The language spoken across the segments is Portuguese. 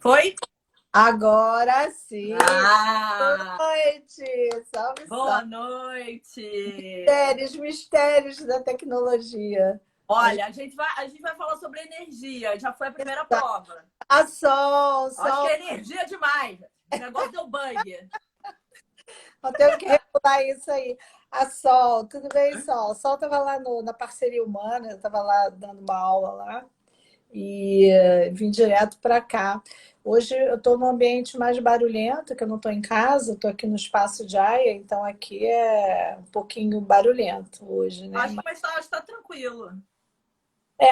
Foi? Agora sim! Boa Ah, noite! Salve, boa salve! noite. Mistérios, mistérios da tecnologia. Olha, a gente vai falar sobre energia. Já foi a primeira prova. A Sol, Acho que Sol, é energia demais. O negócio deu bug. eu tenho que regular isso aí. A Sol, tudo bem, Sol? Sol estava lá na Parceria Humana, eu estava lá dando uma aula lá e vim direto para cá. Hoje eu estou num ambiente mais barulhento, que eu não estou em casa, estou aqui no espaço de Aia, então aqui é um pouquinho barulhento hoje, né? Acho que tá tranquilo.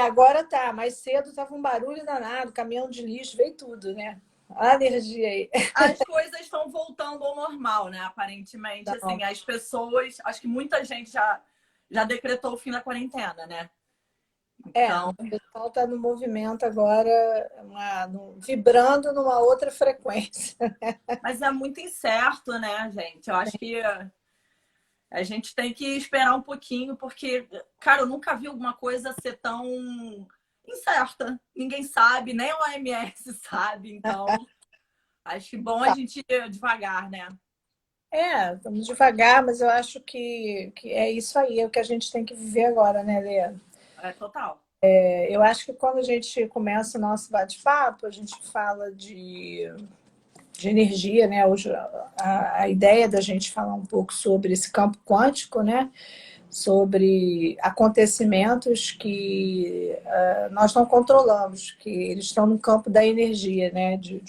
Agora tá. Mais cedo tava um barulho danado, caminhão de lixo, veio tudo, né? A energia aí. As coisas estão voltando ao normal, né? Aparentemente, Não. assim, as pessoas. Acho que muita gente já decretou o fim da quarentena, né? Então, O pessoal tá no movimento agora, vibrando numa outra frequência. mas é muito incerto, né, gente? Eu acho que a gente tem que esperar um pouquinho, porque, cara, eu nunca vi alguma coisa ser tão incerta. Ninguém sabe, nem o OMS sabe. Então, acho que bom a gente ir devagar, né? Estamos devagar, mas eu acho que é isso aí, é o que a gente tem que viver agora, né, Lê? É total. Eu acho que quando a gente começa o nosso bate-papo, a gente fala de energia, né? Hoje, a ideia da gente falar um pouco sobre esse campo quântico, né? Sobre acontecimentos que nós não controlamos, que eles estão no campo da energia, né? De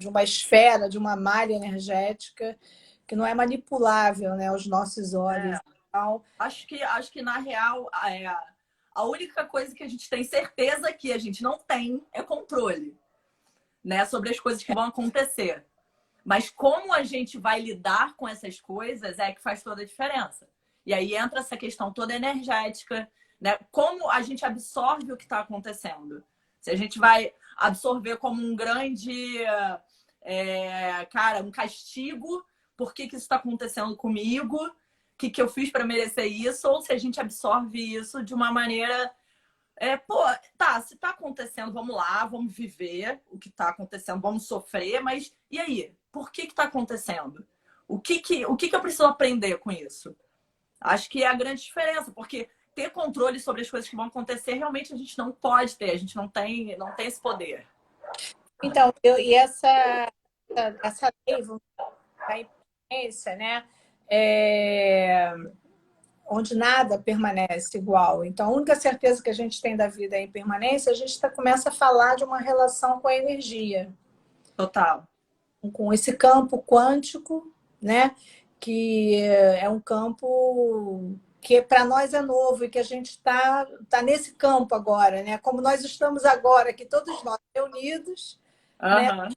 uma esfera, de uma malha energética que não é manipulável, né? Aos nossos olhos. É, acho que na real, a única coisa que a gente tem certeza que a gente não tem é controle, né? Sobre as coisas que vão acontecer. Mas como a gente vai lidar com essas coisas é que faz toda a diferença. E aí entra essa questão toda energética, né? Como a gente absorve o que está acontecendo. Se a gente vai absorver como um grande, cara, um castigo, por que isso está acontecendo comigo? O que eu fiz para merecer isso? Ou se a gente absorve isso de uma maneira pô, tá, se tá acontecendo, vamos lá, vamos viver o que tá acontecendo, vamos sofrer, mas e aí? Por que tá acontecendo? O que eu preciso aprender com isso? Acho que é a grande diferença, porque ter controle sobre as coisas que vão acontecer, realmente a gente não pode ter, a gente não tem esse poder. Então, essa lei, vamos da impermanência, né? É, onde nada permanece igual. Então, a única certeza que a gente tem da vida é a impermanência, a gente começa a falar de uma relação com a energia, Total. com esse campo quântico, né? Que é um campo que para nós é novo e que a gente tá nesse campo agora, né? Como nós estamos agora, aqui todos nós reunidos, né? Aham.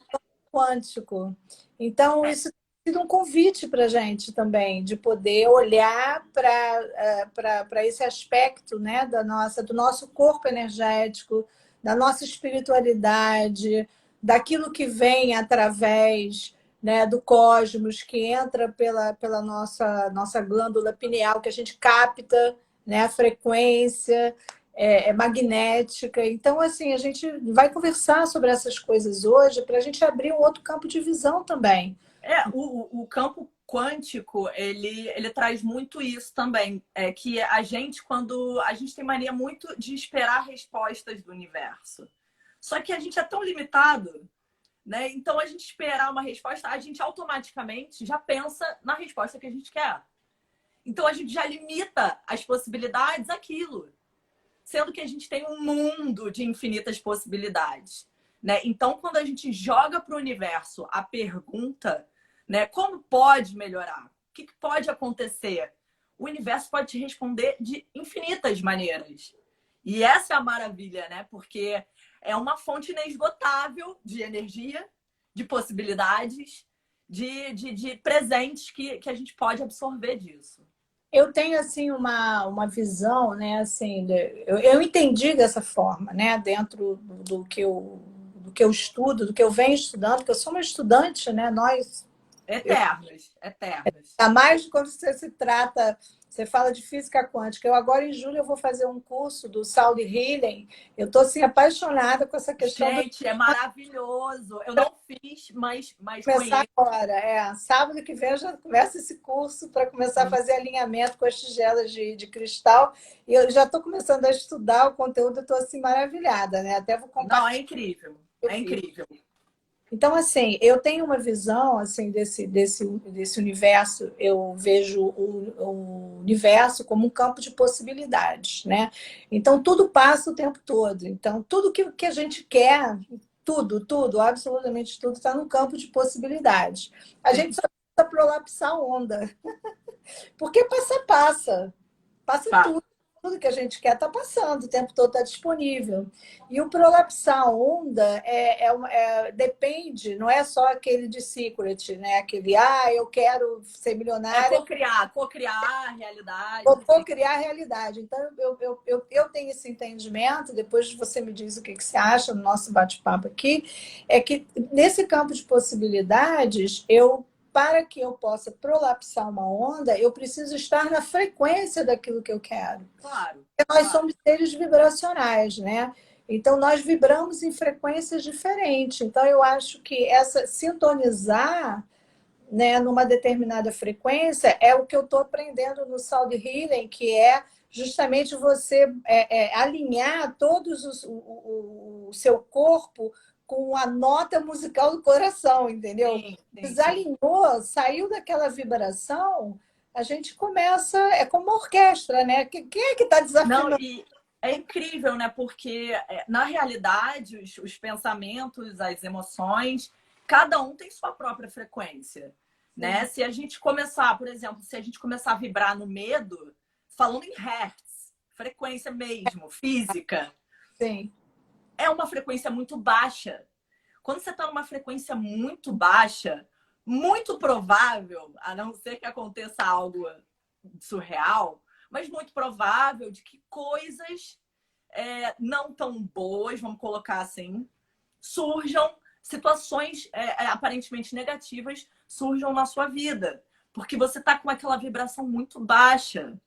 Quântico. Então, isso tem sido um convite para a gente também, de poder olhar para esse aspecto, né, do nosso corpo energético, da nossa espiritualidade, daquilo que vem através, né, do cosmos, que entra pela nossa glândula pineal, que a gente capta, né, a frequência, magnética. Então, assim, a gente vai conversar sobre essas coisas hoje para a gente abrir um outro campo de visão também. O campo quântico, ele traz muito isso também. É que a gente, quando a gente tem mania muito de esperar respostas do universo. Só que a gente é tão limitado, né? Então, a gente esperar uma resposta, a gente automaticamente já pensa na resposta que a gente quer. Então, a gente já limita as possibilidades àquilo, sendo que a gente tem um mundo de infinitas possibilidades, né? Então, quando a gente joga para o universo a pergunta, né, como pode melhorar? O que pode acontecer? O universo pode te responder de infinitas maneiras. E essa é a maravilha, né? Porque é uma fonte inesgotável de energia, de possibilidades, de presentes que a gente pode absorver disso. Eu tenho assim uma visão, né? Assim, eu entendi dessa forma, né? Dentro do que eu estudo, do que eu venho estudando, porque eu sou uma estudante, né? Eternos, eternos. Ainda mais quando você Você fala de física quântica. Eu agora, em julho, eu vou fazer um curso do Sound Healing. Eu estou, assim, apaixonada com essa questão do Gente, é maravilhoso. Eu não fiz, mas começar conheço. agora. Sábado que vem eu já começo esse curso para começar a fazer alinhamento com as tigelas de cristal. E eu já estou começando a estudar o conteúdo, eu estou, assim, maravilhada, né? Até vou Não, é compartilhar incrível. o que eu É fiz. incrível. Então, assim, eu tenho uma visão assim desse universo. Eu vejo o universo como um campo de possibilidades, né? Então, tudo passa o tempo todo. Então, tudo que a gente quer, tudo, absolutamente tudo, está no campo de possibilidades. A gente Sim. só precisa prolapsar a onda, porque passa Pá. tudo. Tudo que a gente quer está passando, o tempo todo está disponível. E o prolapsar a onda depende, não é só aquele de secret, né? Aquele, eu quero ser É milionária, co-criar a vou realidade. Sim. criar a realidade. Então, eu tenho esse entendimento, depois você me diz o que você acha no nosso bate-papo aqui, é que nesse campo de possibilidades, para que eu possa prolapsar uma onda, eu preciso estar na frequência daquilo que eu quero. Claro, Porque nós claro. somos seres vibracionais, né? Então, nós vibramos em frequências diferentes. Então, eu acho que essa sintonizar, né, numa determinada frequência é o que eu estou aprendendo no Sound Healing, que é justamente você alinhar o seu corpo com a nota musical do coração, entendeu? Sim, sim, sim. Desalinhou, saiu daquela vibração, a gente começa, é como uma orquestra, né? Quem é que está Não, desafinando? e é incrível, né? Porque, na realidade, os pensamentos, as emoções, cada um tem sua própria frequência, né? Sim, Se a gente começar, por exemplo, se a gente começar a vibrar no medo, falando em hertz, frequência mesmo, física, sim. é uma frequência muito baixa. Quando você está numa frequência muito baixa, muito provável, a não ser que aconteça algo surreal, mas muito provável de que coisas não tão boas, vamos colocar assim, surjam, situações aparentemente negativas surjam na sua vida. Porque você está com aquela vibração muito baixa.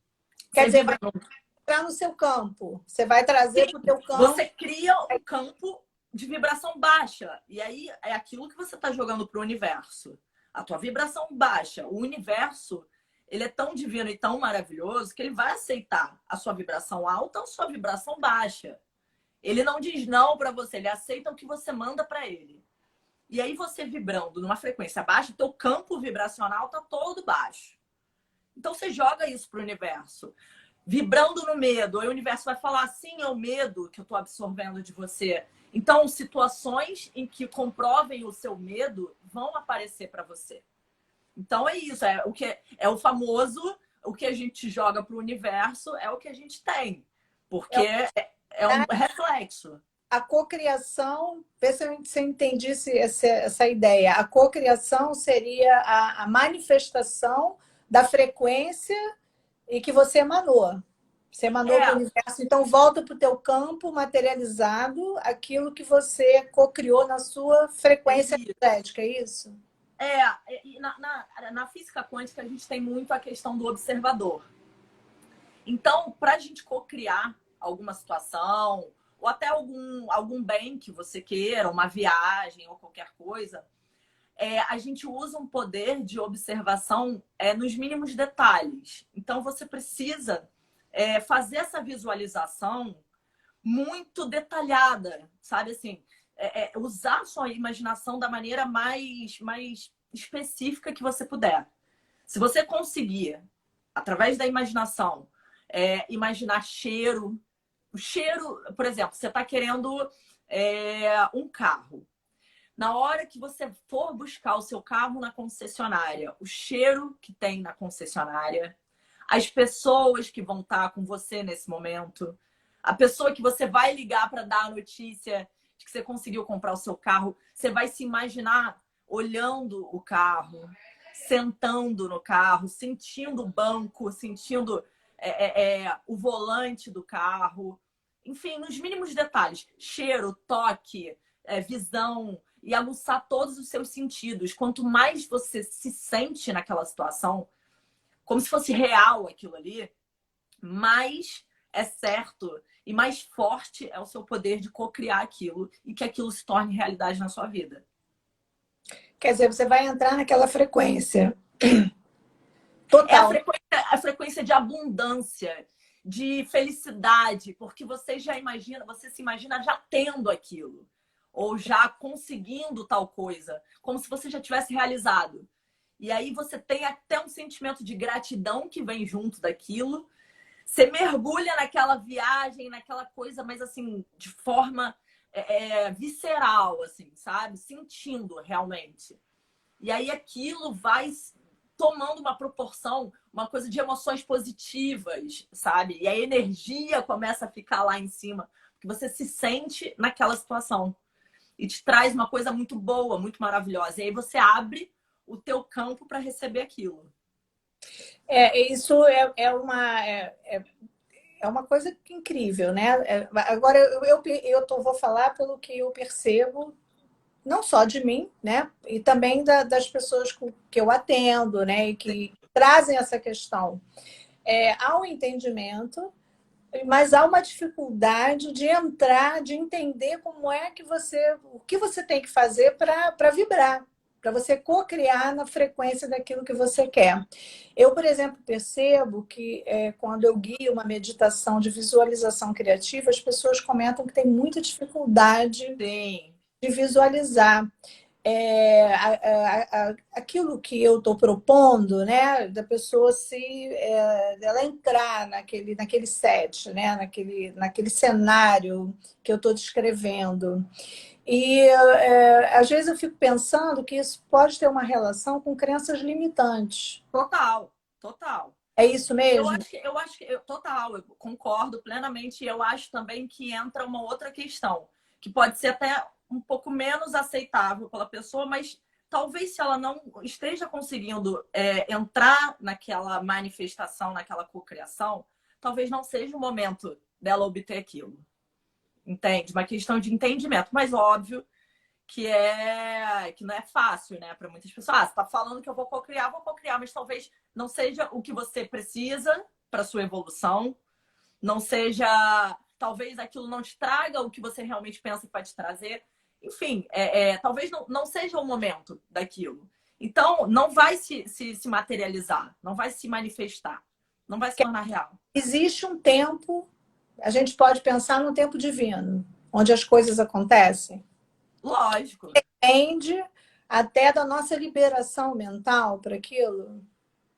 Quer Você dizer, vai vibra no entrar no seu campo, você vai trazer para o teu campo. Você cria um campo de vibração baixa. E aí é aquilo que você está jogando para o universo. A tua vibração baixa. O universo, ele é tão divino e tão maravilhoso que ele vai aceitar a sua vibração alta ou a sua vibração baixa. Ele não diz não para você, ele aceita o que você manda para ele. E aí você vibrando numa frequência baixa, teu campo vibracional está todo baixo. Então você joga isso para o universo vibrando no medo. Aí o universo vai falar assim, é o medo que eu estou absorvendo de você. Então, situações em que comprovem o seu medo vão aparecer para você. Então é isso, é o famoso, o que a gente joga para o universo é o que a gente tem, porque é um reflexo. A cocriação, vê se eu entendi essa ideia. A cocriação seria a manifestação da frequência e que você emanou. Você emanou para o É, universo, então volta para o teu campo materializado aquilo que você cocriou na sua é frequência isso. energética, é isso? E na física quântica a gente tem muito a questão do observador. Então, para a gente cocriar alguma situação, ou até algum bem que você queira, uma viagem ou qualquer coisa, a gente usa um poder de observação nos mínimos detalhes. Então, você precisa fazer essa visualização muito detalhada, sabe assim? Usar a sua imaginação da maneira mais específica que você puder. Se você conseguir, através da imaginação, imaginar cheiro, o cheiro, por exemplo, você está querendo um carro. Na hora que você for buscar o seu carro na concessionária, o cheiro que tem na concessionária, as pessoas que vão estar com você nesse momento, a pessoa que você vai ligar para dar a notícia de que você conseguiu comprar o seu carro, você vai se imaginar olhando o carro, sentando no carro, sentindo o banco, sentindo o volante do carro, enfim, nos mínimos detalhes, cheiro, toque, visão, e aguçar todos os seus sentidos. Quanto mais você se sente naquela situação, como se fosse real aquilo ali, mais é certo e mais forte é o seu poder de co-criar aquilo e que aquilo se torne realidade na sua vida. Quer dizer, você vai entrar naquela frequência. É Total. a frequência de abundância, de felicidade, porque você já imagina, você se imagina já tendo aquilo, ou já conseguindo tal coisa, como se você já tivesse realizado. E aí você tem até um sentimento de gratidão que vem junto daquilo. Você mergulha naquela viagem, naquela coisa, mas assim, de forma visceral, assim, sabe? Sentindo realmente. E aí aquilo vai tomando uma proporção, uma coisa de emoções positivas, sabe? E a energia começa a ficar lá em cima, porque você se sente naquela situação. E te traz uma coisa muito boa, muito maravilhosa. E aí você abre o teu campo para receber aquilo. Isso é uma coisa incrível, né? Agora, vou falar pelo que eu percebo, não só de mim, né? E também das pessoas que eu atendo, né? E que trazem essa questão. Há um entendimento, mas há uma dificuldade de entrar, de entender o que você tem que fazer para vibrar, para você co-criar na frequência daquilo que você quer. Eu, por exemplo, percebo que quando eu guio uma meditação de visualização criativa, as pessoas comentam que tem muita dificuldade Sim. de visualizar. Aquilo que eu estou propondo, né, da pessoa ela entrar naquele set, né, naquele cenário que eu estou descrevendo. E às vezes eu fico pensando que isso pode ter uma relação com crenças limitantes. Total, total. É isso mesmo? Total, eu concordo plenamente. E eu acho também que entra uma outra questão, que pode ser até um pouco menos aceitável pela pessoa, mas talvez se ela não esteja conseguindo entrar naquela manifestação, naquela cocriação, talvez não seja o momento dela obter aquilo. Entende? Uma questão de entendimento. Mas óbvio que não é fácil, né? Para muitas pessoas. Você está falando que eu vou cocriar, mas talvez não seja o que você precisa para sua evolução, não seja, talvez aquilo não te traga o que você realmente pensa que vai te trazer. Enfim, talvez não seja o momento daquilo. Então, não vai se materializar, não vai se manifestar, não vai se tornar real. Existe um tempo, a gente pode pensar no tempo divino, onde as coisas acontecem. Lógico. Depende até da nossa liberação mental para aquilo.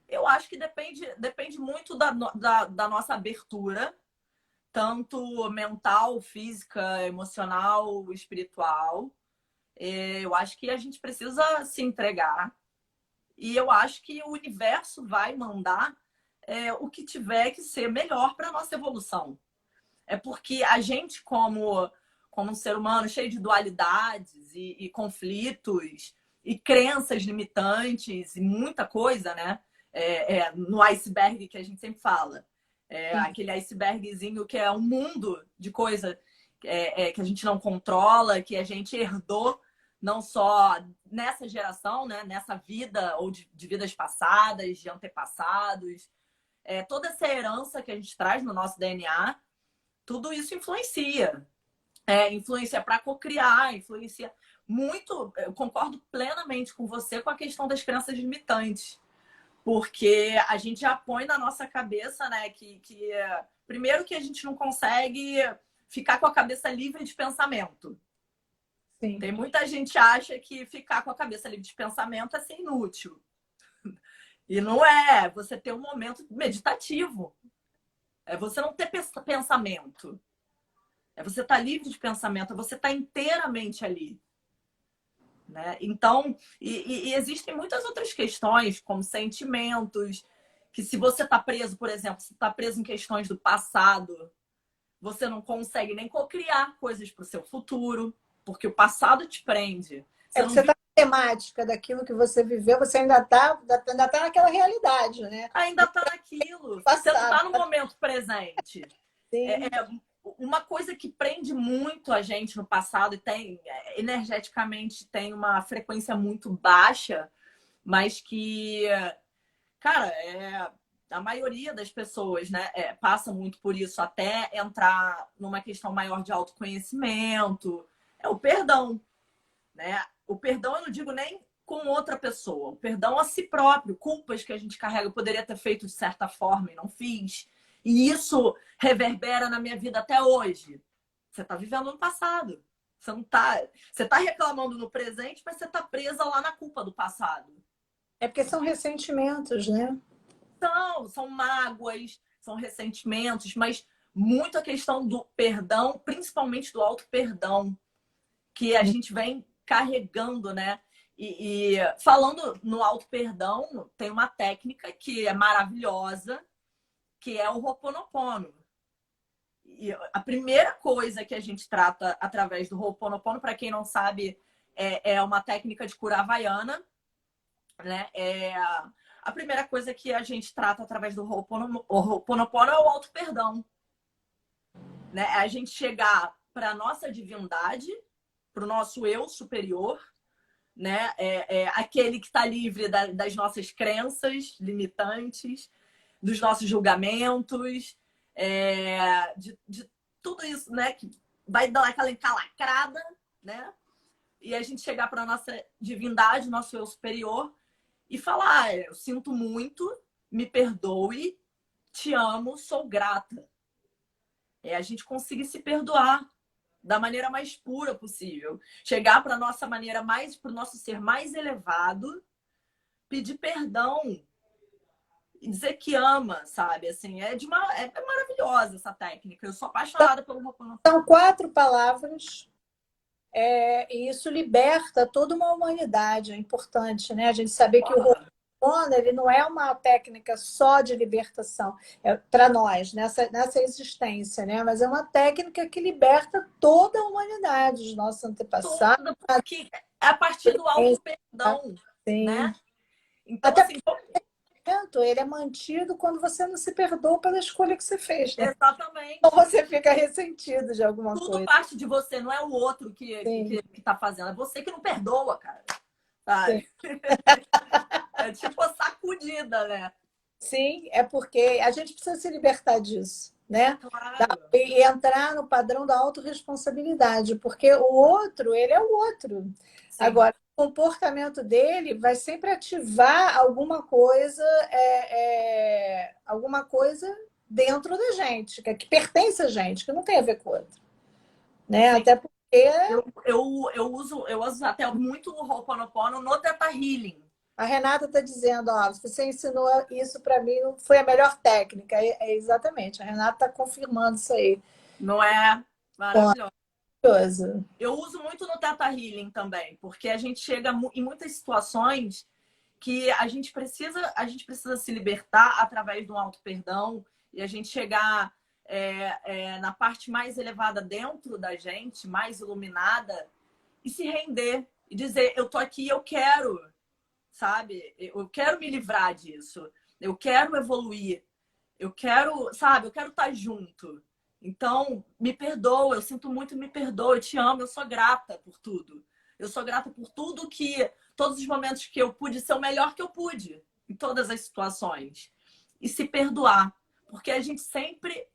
Eu acho que depende muito da nossa abertura, tanto mental, física, emocional, espiritual. Eu acho que a gente precisa se entregar. E eu acho que o universo vai mandar o que tiver que ser melhor para a nossa evolução. É porque a gente, como um ser humano cheio de dualidades e conflitos e crenças limitantes e muita coisa, né? No iceberg que a gente sempre fala. Aquele icebergzinho que é um mundo de coisa que a gente não controla, que a gente herdou não só nessa geração, né? Nessa vida ou de vidas passadas, de antepassados. Toda essa herança que a gente traz no nosso DNA, tudo isso influencia. Influencia para cocriar, influencia muito. Eu concordo plenamente com você com a questão das crenças limitantes. Porque a gente já põe na nossa cabeça, né, que primeiro que a gente não consegue ficar com a cabeça livre de pensamento. Sim. Tem muita gente que acha que ficar com a cabeça livre de pensamento é ser inútil. E não é. Você ter um momento meditativo. É você não ter pensamento. É você estar livre de pensamento. É você estar inteiramente ali. Né? Então, e existem muitas outras questões, como sentimentos, que se você está preso, por exemplo, se está preso em questões do passado, você não consegue nem cocriar coisas para o seu futuro, porque o passado te prende. Você está na temática daquilo que você viveu, você ainda tá naquela realidade, né? Ainda está naquilo. Você não está no momento presente. Uma coisa que prende muito a gente no passado e energeticamente tem uma frequência muito baixa, mas que, cara, a maioria das pessoas, né, passa muito por isso até entrar numa questão maior de autoconhecimento. É o perdão, né? O perdão eu não digo nem com outra pessoa, o perdão a si próprio, culpas que a gente carrega, eu poderia ter feito de certa forma e não fiz. E isso reverbera na minha vida até hoje. Você está vivendo no passado. Você não tá, você tá reclamando no presente, mas você tá presa lá na culpa do passado. É porque são ressentimentos, né? São mágoas, são ressentimentos, mas muito a questão do perdão, principalmente do auto-perdão, que a gente vem carregando, né? E falando no auto-perdão, tem uma técnica que é maravilhosa, que é o Ho'oponopono. E a primeira coisa que a gente trata através do Ho'oponopono, para quem não sabe, é uma técnica de cura havaiana, né? A primeira coisa que a gente trata através do Ho'oponopono é o auto-perdão, né? A gente chegar para a nossa divindade, para o nosso eu superior, né? Aquele que está livre das nossas crenças limitantes, dos nossos julgamentos, de tudo isso, né? Que vai dar aquela encalacrada, né? E a gente chegar para a nossa divindade, nosso eu superior, e falar: eu sinto muito, me perdoe, te amo, sou grata. A gente conseguir se perdoar da maneira mais pura possível. Chegar para a nossa maneira mais, para o nosso ser mais elevado, pedir perdão e dizer que ama, sabe? Assim, é maravilhosa essa técnica. Eu sou apaixonada pelo Ho'oponopono. São 4 palavras e isso liberta toda uma humanidade. É importante, né? A gente saber que o Ho'oponopono, ele não é uma técnica só de libertação para nós, nessa existência, né? Mas é uma técnica que liberta toda a humanidade, os nossos antepassados. Porque é a partir do auto-perdão, né? Então, até assim, ele é mantido quando você não se perdoa pela escolha que você fez, né? exatamente. Ou você fica ressentido de alguma Tudo coisa. parte de você, não é o outro que tá fazendo. É você que não perdoa, cara. Sabe? É tipo a sacudida, né? Sim, é porque a gente precisa se libertar disso, né? Claro. E entrar no padrão da autorresponsabilidade, porque o outro, ele é o outro. Sim. Agora, o comportamento dele vai sempre ativar alguma coisa dentro da gente, que pertence a gente, que não tem a ver com o outro. Né? Até porque... Eu uso até muito o Ho'oponopono no Theta Healing. A Renata está dizendo, ó, você ensinou isso para mim, foi a melhor técnica. Exatamente, a Renata está confirmando isso aí. Não é maravilhoso? Maravilhoso. Eu uso muito no Theta Healing também, porque a gente chega em muitas situações que a gente precisa se libertar através do auto-perdão e a gente chegar na parte mais elevada dentro da gente, mais iluminada, e se render e dizer: eu tô aqui, eu quero, sabe? Eu quero me livrar disso, eu quero evoluir, eu quero, sabe? Eu quero estar junto. Então, me perdoa, eu sinto muito, me perdoa, eu te amo, eu sou grata por tudo. Eu sou grata por todos os momentos que eu pude ser o melhor que eu pude, em todas as situações. E se perdoar, porque a gente sempre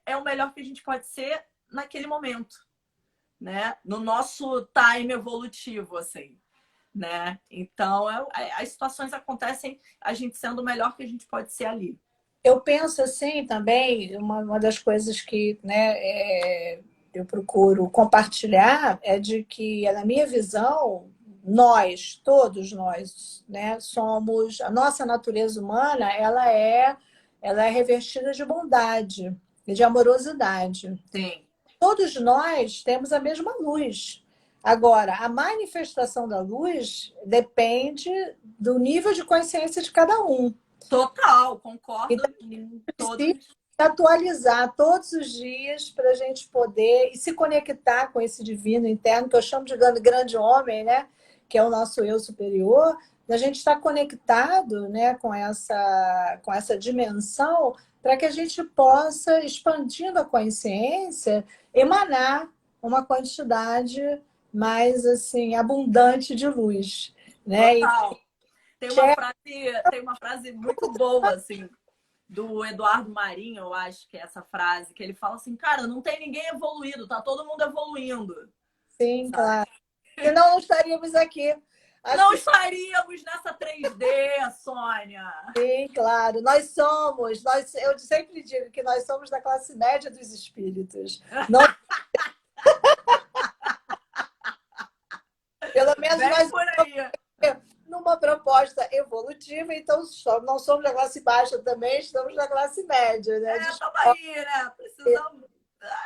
é o melhor que a gente pode ser naquele momento, né? No nosso time evolutivo, assim, né? Então, as situações acontecem a gente sendo o melhor que a gente pode ser ali. Eu penso assim também, uma das coisas que, né, eu procuro compartilhar é de que, na minha visão, todos nós, né, somos, a nossa natureza humana, ela é revestida de bondade e de amorosidade. Sim. Todos nós temos a mesma luz. Agora, a manifestação da luz depende do nível de consciência de cada um. Total, concordo. Então, precisa atualizar todos os dias para a gente poder e se conectar com esse divino interno, que eu chamo de grande homem, né? Que é o nosso eu superior, da gente estar conectado, né, com essa dimensão, para que a gente possa, expandindo a consciência, emanar uma quantidade mais assim abundante de luz, né? Total. Tem uma frase muito boa, assim, do Eduardo Marinho, eu acho que é essa frase, que ele fala assim, cara, não tem ninguém evoluído, tá todo mundo evoluindo. Sim, Sabe? claro. Senão não estaríamos aqui. Acho Não que estaríamos nessa 3D, Sônia. sim, claro. Eu sempre digo que nós somos da classe média dos espíritos. Não, pelo menos Bem nós por aí. numa proposta evolutiva, então não somos da classe baixa também, estamos na classe média, né? Estamos aí, né? Precisamos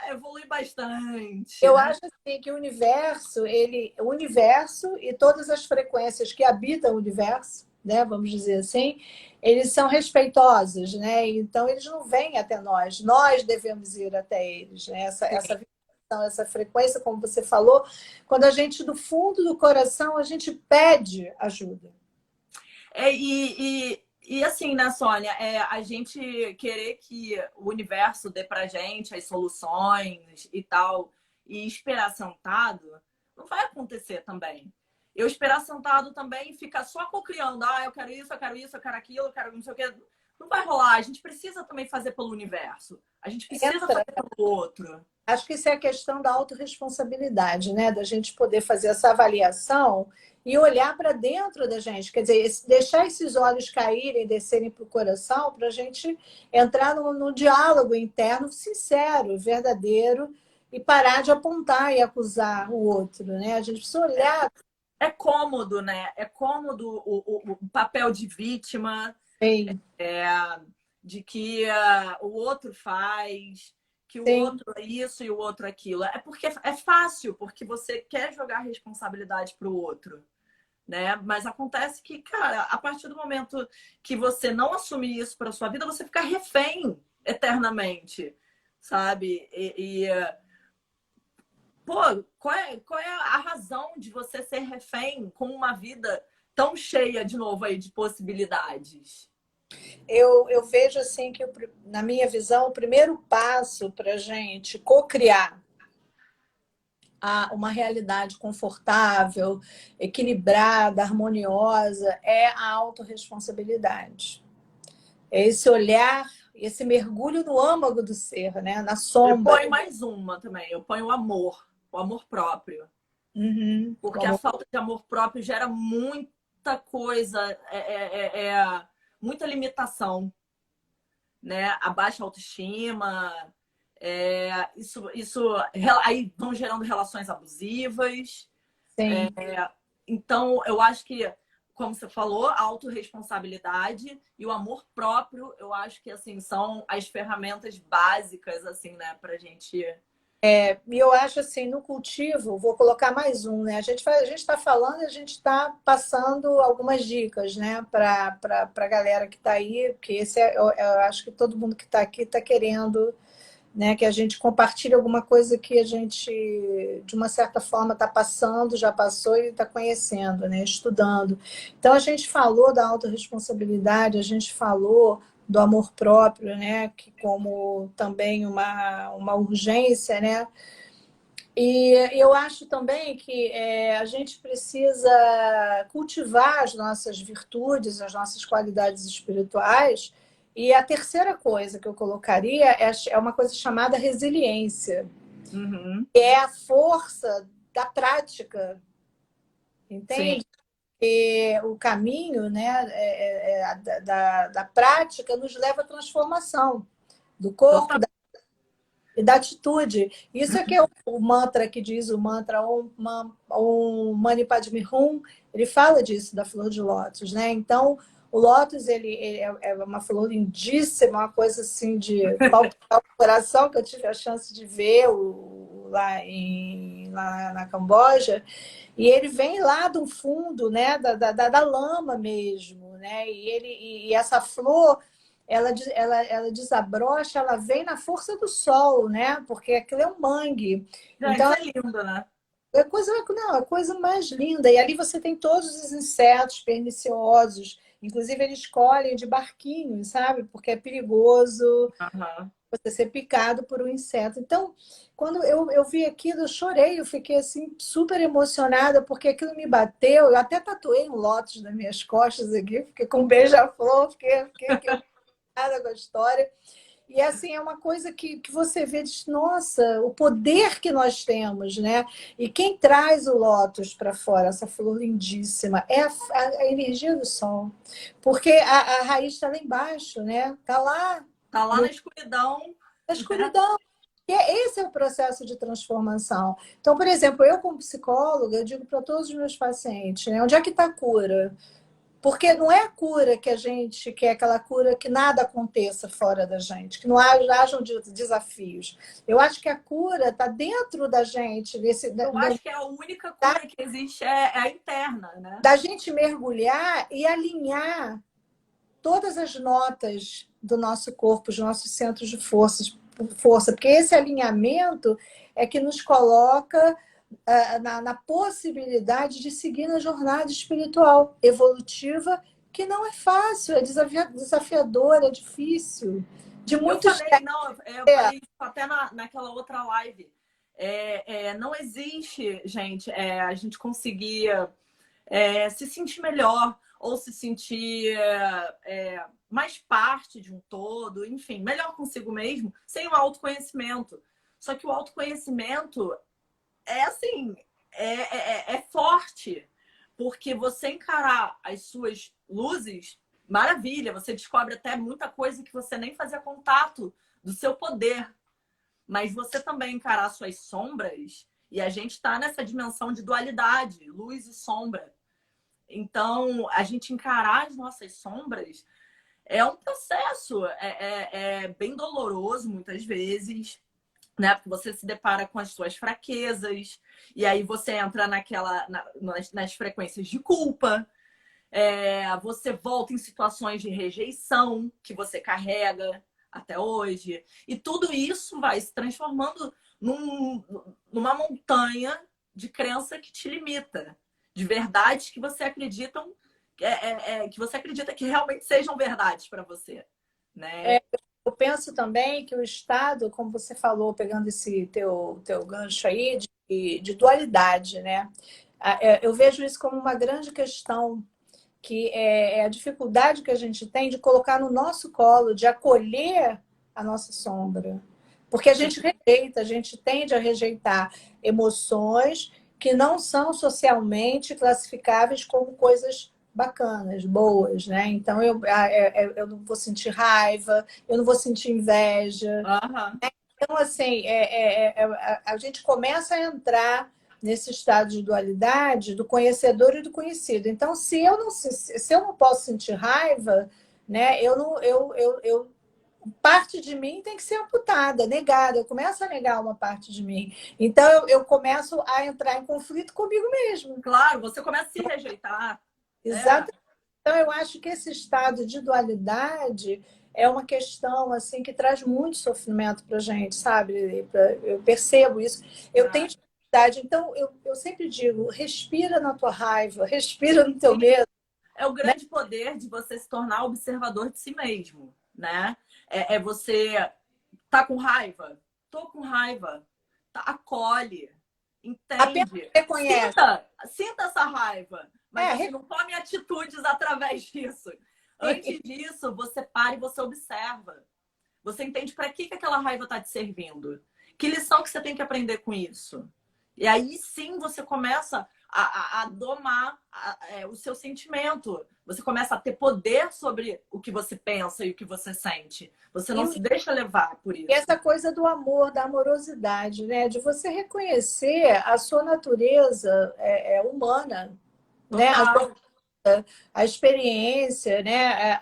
evoluir bastante, Eu né? acho assim que o universo e todas as frequências que habitam o universo, né, vamos dizer assim, eles são respeitosos, né? Então eles não vêm até nós devemos ir até eles, né? Essa vibração, essa frequência, como você falou, quando a gente do fundo do coração a gente pede ajuda. E assim, né, Sônia, a gente querer que o universo dê pra gente as soluções e tal, e esperar sentado, não vai acontecer também. Eu esperar sentado também e ficar só cocriando, eu quero isso, eu quero isso, eu quero aquilo, eu quero não sei o quê. Não vai rolar. A gente precisa também fazer pelo universo. A gente precisa Entra. fazer pelo outro. Acho que isso é a questão da autorresponsabilidade, né? Da gente poder fazer essa avaliação e olhar para dentro da gente. Quer dizer, deixar esses olhos caírem, descerem para o coração, para a gente entrar num diálogo interno sincero, verdadeiro, e parar de apontar e acusar o outro, né? A gente precisa olhar. É cômodo, né? É cômodo o papel de vítima, Bem, é, de que o outro faz, que o sim, outro é isso e o outro é aquilo. É porque é fácil, porque você quer jogar a responsabilidade para o outro, né? Mas acontece que, cara, a partir do momento que você não assumir isso para sua vida, você fica refém eternamente, sabe? Pô, qual é a razão de você ser refém com uma vida tão cheia, de novo, aí, de possibilidades? eu vejo assim que, na minha visão, o primeiro passo para a gente co-criar uma realidade confortável, equilibrada, harmoniosa, é a autorresponsabilidade. É esse olhar, esse mergulho no âmago do ser, né? Na Eu sombra. ponho mais uma também, eu ponho o amor próprio. Uhum. Porque a falta de amor próprio gera muita coisa, muita limitação, né? A baixa autoestima, isso aí vão gerando relações abusivas. Sim. Então, eu acho que, como você falou, a autorresponsabilidade e o amor próprio, eu acho que assim são as ferramentas básicas assim, né, pra gente. E eu acho assim, no cultivo, vou colocar mais um, né? A gente está falando, a gente está passando algumas dicas, né, para a galera que está aí, porque eu acho que todo mundo que está aqui está querendo, né, que a gente compartilhe alguma coisa que a gente, de uma certa forma, está passando, já passou e está conhecendo, né, estudando. Então, a gente falou da autorresponsabilidade, a gente falou do amor próprio, né, que como também uma urgência, né, e eu acho também que a gente precisa cultivar as nossas virtudes, as nossas qualidades espirituais. E a terceira coisa que eu colocaria é uma coisa chamada resiliência, Uhum. que é a força da prática, Sim. entende? E o caminho, né, da prática nos leva à transformação do corpo, Total. e da atitude. Isso é que é o mantra que diz, o mantra Om Mani Padme Hum, ele fala disso, da flor de lótus, né? Então, o lótus, ele é uma flor lindíssima, uma coisa assim de palpitar o coração, que eu tive a chance de ver lá na Camboja, e ele vem lá do fundo, né, da lama mesmo, né? E essa flor ela desabrocha, ela vem na força do sol, né? Porque aquilo é um mangue. Gente, Então, isso é lindo, né? não, é a coisa mais linda. E ali você tem todos os insetos perniciosos. Inclusive, eles colhem de barquinhos, sabe? Porque é perigoso Uhum. você ser picado por um inseto. Então, quando eu vi aquilo, eu chorei, eu fiquei assim super emocionada, porque aquilo me bateu. Eu até tatuei um lótus nas minhas costas aqui, fiquei com um beija-flor, fiquei com a história. E assim, é uma coisa que você vê, diz, nossa, o poder que nós temos, né? E quem traz o lótus para fora, essa flor lindíssima, é a energia do sol. Porque a raiz está lá embaixo, né? Está lá Tá lá no, na escuridão, na né? escuridão. E esse é o processo de transformação. Então, por exemplo, eu como psicóloga, eu digo para todos os meus pacientes, né? Onde é que está a cura? Porque não é a cura que a gente quer, aquela cura que nada aconteça fora da gente, que não hajam desafios. Eu acho que a cura está dentro da gente, Eu acho que a única cura que existe é a interna, né? da gente mergulhar e alinhar todas as notas do nosso corpo, os nossos centros de força, porque esse alinhamento é que nos coloca na possibilidade de seguir na jornada espiritual evolutiva, que não é fácil, é desafiador, é difícil, de Eu muito falei, estresse. não, eu falei isso até naquela outra live. Não existe, gente, a gente conseguir se sentir melhor ou se sentir mais parte de um todo, enfim, melhor consigo mesmo, sem o autoconhecimento. Só que o autoconhecimento é assim, é forte, porque você encarar as suas luzes, maravilha, você descobre até muita coisa que você nem fazia contato do seu poder. Mas você também encarar suas sombras, e a gente está nessa dimensão de dualidade, luz e sombra. Então, a gente encarar as nossas sombras é um processo, é bem doloroso muitas vezes, né? Porque você se depara com as suas fraquezas, e aí você entra nas frequências de culpa, você volta em situações de rejeição que você carrega até hoje, e tudo isso vai se transformando numa montanha de crença que te limita, de verdades que você que você acredita que realmente sejam verdades para você, né? Eu penso também que o Estado, como você falou, pegando esse teu gancho aí, de dualidade, né? Eu vejo isso como uma grande questão, que é a dificuldade que a gente tem de colocar no nosso colo, de acolher a nossa sombra. Porque a gente rejeita, a gente tende a rejeitar emoções que não são socialmente classificáveis como coisas bacanas, boas, né? Então eu não vou sentir raiva, eu não vou sentir inveja. Uhum. Então, assim, a gente começa a entrar nesse estado de dualidade do conhecedor e do conhecido. Então, se eu não posso sentir raiva, né, eu não, eu parte de mim tem que ser amputada, negada. Eu começo a negar uma parte de mim. Então, eu começo a entrar em conflito comigo mesmo. Claro, você começa a se rejeitar. É. Exatamente. Então, eu acho que esse estado de dualidade é uma questão assim que traz muito sofrimento para a gente, sabe? Eu percebo isso. Eu tenho dificuldade. Então, eu sempre digo, respira na tua raiva, respira no teu medo. É o Né? grande poder de você se tornar observador de si mesmo, né? Você tá com raiva? Tô com raiva. Tá, acolhe, Apenas entende? reconhece. Sinta essa raiva, mas É, você não tome atitudes através disso. Antes disso, você para e você observa. Você entende para que aquela raiva está te servindo. Que lição que você tem que aprender com isso? E aí sim você começa a domar o seu sentimento. Você começa a ter poder sobre o que você pensa e o que você sente. Você não se deixa levar por e isso. essa coisa do amor, da amorosidade, né? De você reconhecer a sua natureza humana, né? Total. A experiência, né?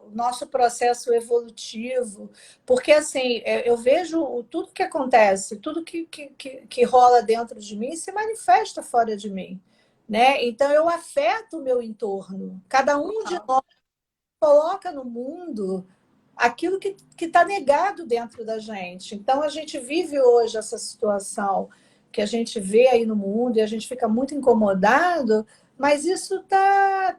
O nosso processo evolutivo. Porque, assim, eu vejo tudo que acontece, tudo que rola dentro de mim se manifesta fora de mim. Né? Então, eu afeto o meu entorno. Cada um de Total. nós coloca no mundo aquilo que está negado dentro da gente. Então, a gente vive hoje essa situação que a gente vê aí no mundo e a gente fica muito incomodado, mas isso tá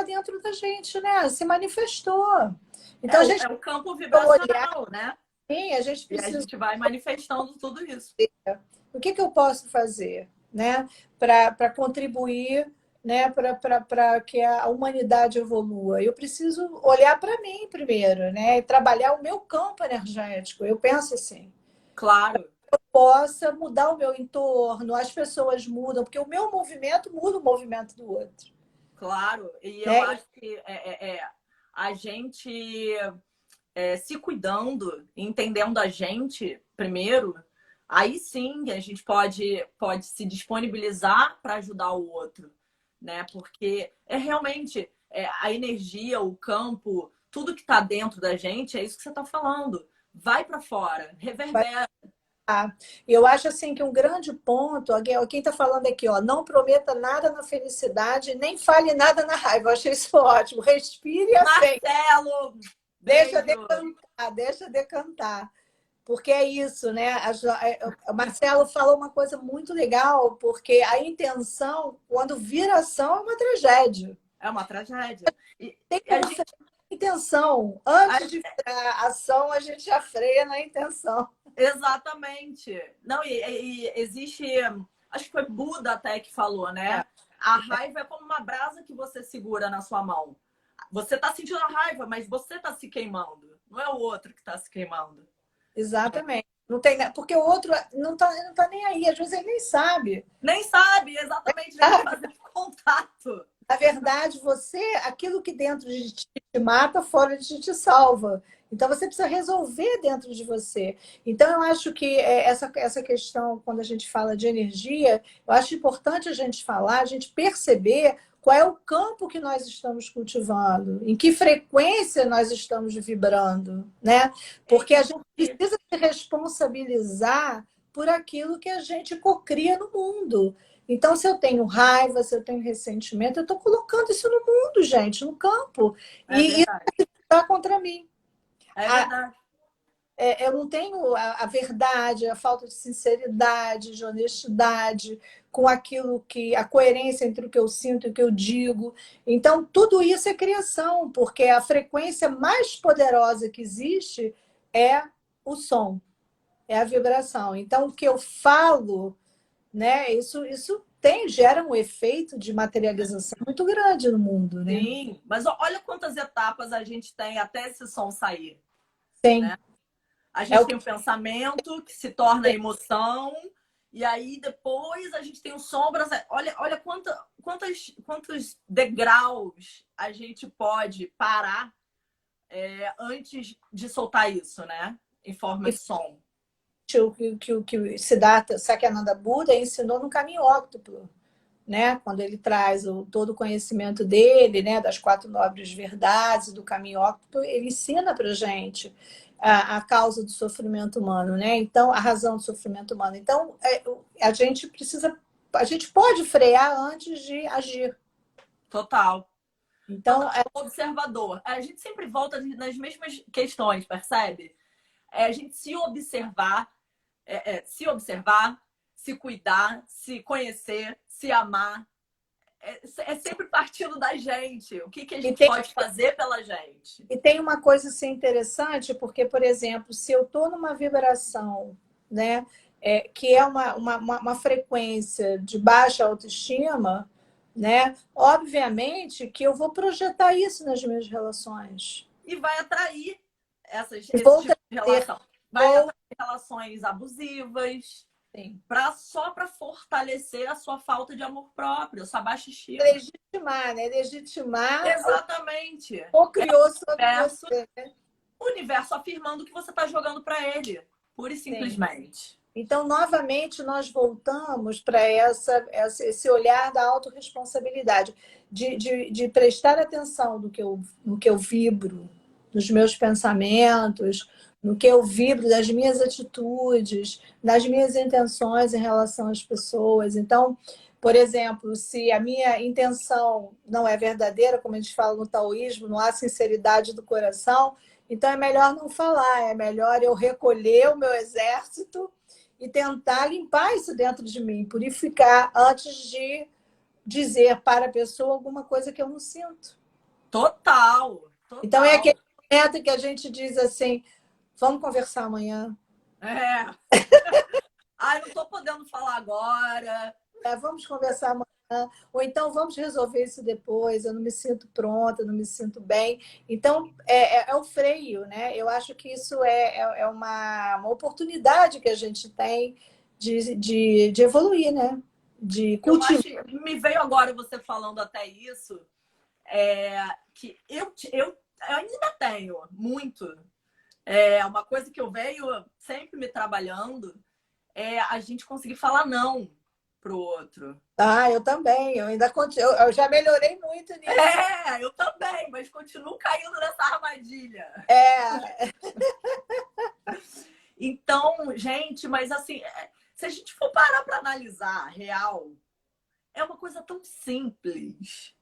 dentro da gente, né? Se manifestou. Então, a gente É o campo precisa olhar, vibracional, né? sim, a gente E a precisa. gente vai manifestando tudo isso. O que eu posso fazer, né? Para contribuir né, para que a humanidade evolua. Eu preciso olhar para mim primeiro, né, e trabalhar o meu campo energético. Eu penso assim, Claro, possa mudar o meu entorno, as pessoas mudam, porque o meu movimento muda o movimento do outro, claro. E eu né? acho que a gente se cuidando, entendendo a gente primeiro, aí sim a gente pode se disponibilizar para ajudar o outro, né? Porque realmente a energia, o campo, tudo que está dentro da gente, é isso que você está falando. Vai para fora, reverbera. Eu acho assim que um grande ponto, quem está falando aqui, ó, não prometa nada na felicidade, nem fale nada na raiva. Eu achei isso ótimo. Respire e aceite. Marcelo, Deixa beijo. decantar, deixa decantar. Porque é isso, né? O Marcelo falou uma coisa muito legal, porque a intenção, quando vira ação, é uma tragédia. É uma tragédia. Tem E que a gente, conferir a intenção. a Antes de virar a ação, a gente já freia na intenção. Exatamente. Não, e existe, acho que foi Buda até que falou, É, né? A raiva é como uma brasa que você segura na sua mão. Você está sentindo a raiva, mas você está se queimando. Não é o outro que está se queimando. exatamente. Não tem, porque o outro não tá nem aí, às vezes ele nem sabe. Nem sabe exatamente, nem vai fazer contato. Na verdade, você, aquilo que dentro de ti te mata, fora de ti te salva. Então, você precisa resolver dentro de você. Então, eu acho que essa questão, quando a gente fala de energia, eu acho importante a gente falar, a gente perceber qual é o campo que nós estamos cultivando, em que frequência nós estamos vibrando, né? Porque a gente precisa se responsabilizar por aquilo que a gente cocria no mundo. Então, se eu tenho raiva, se eu tenho ressentimento, eu estou colocando isso no mundo, gente, no campo. É E isso verdade. está contra mim. É verdade. Eu não tenho a verdade, a falta de sinceridade, de honestidade com aquilo que... a coerência entre o que eu sinto e o que eu digo. Então, tudo isso é criação, porque a frequência mais poderosa que existe é o som, é a vibração. Então, o que eu falo, né? Isso gera um efeito de materialização muito grande no mundo, né? Sim, mas olha quantas etapas a gente tem até esse som sair, Tem. né? A É gente o tem que o pensamento que se torna emoção, e aí depois a gente tem o sombras. Olha quantos degraus a gente pode parar antes de soltar isso, né? Em forma de som. que Siddhartha Sakyananda Buda ensinou no caminho óctuplo, né? Quando ele traz todo o conhecimento dele, né? Das quatro nobres verdades do caminho óctuplo, ele ensina para gente a causa do sofrimento humano, né? Então, a razão do sofrimento humano. Então, a gente pode frear antes de agir. Total. Então, Total. Observador. A gente sempre volta nas mesmas questões, percebe? A gente se observar, se cuidar, se conhecer, se amar. É sempre partindo da gente. O que a e gente tem, pode fazer pela gente? e tem uma coisa assim, interessante, porque, por exemplo, se eu estou numa vibração, né, que é uma frequência de baixa autoestima, né, obviamente que eu vou projetar isso nas minhas relações. E vai atrair E esse vou tipo de trazer, relação. Vai vou, atrair relações abusivas, sim, só para fortalecer a sua falta de amor próprio, a sua baixa estima. legitimar, né? Legitimar Exatamente. o que criou sobre Universo, você. o universo afirmando o que você está jogando para ele, pura e Sim. simplesmente. Então, novamente, nós voltamos para esse olhar da autorresponsabilidade, de prestar atenção no que eu vibro, nos meus pensamentos, no que eu vibro, das minhas atitudes, das minhas intenções em relação às pessoas. Então, por exemplo, se a minha intenção não é verdadeira, como a gente fala no taoísmo, não há sinceridade do coração, então é melhor não falar, é melhor eu recolher o meu exército e tentar limpar isso dentro de mim, purificar antes de dizer para a pessoa alguma coisa que eu não sinto. Total, Então é aquele total. momento que a gente diz assim, vamos conversar amanhã. É. Ai, não tô podendo falar agora. Vamos conversar amanhã. ou então vamos resolver isso depois, eu não me sinto pronta, não me sinto bem. Então, é o freio, né? Eu acho que isso é uma oportunidade que a gente tem de evoluir, né? De Eu cultivar. acho, me veio agora você falando até isso, que eu ainda tenho muito. Uma coisa que eu venho sempre me trabalhando é a gente conseguir falar não pro outro. Ah, eu também, eu ainda continuo, eu já melhorei muito nisso. Eu também, mas continuo caindo nessa armadilha. É, Então, gente, mas assim, se a gente for parar para analisar real, é uma coisa tão simples.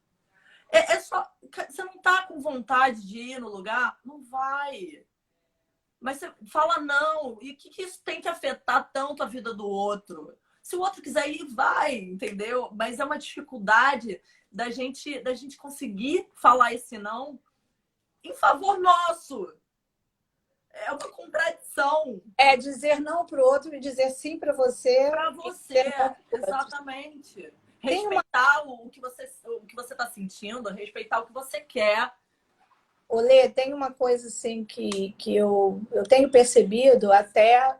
É só. Você não tá com vontade de ir no lugar? Não vai. Mas você fala não. E o que isso tem que afetar tanto a vida do outro? Se o outro quiser ir, vai, entendeu? Mas é uma dificuldade da gente conseguir falar esse não em favor nosso. É uma contradição dizer não para o outro e dizer sim para você para e você, dizer não para o outro. exatamente. Tem uma Respeitar o que você está sentindo, respeitar o que você quer. Olê, tem uma coisa assim que eu tenho percebido até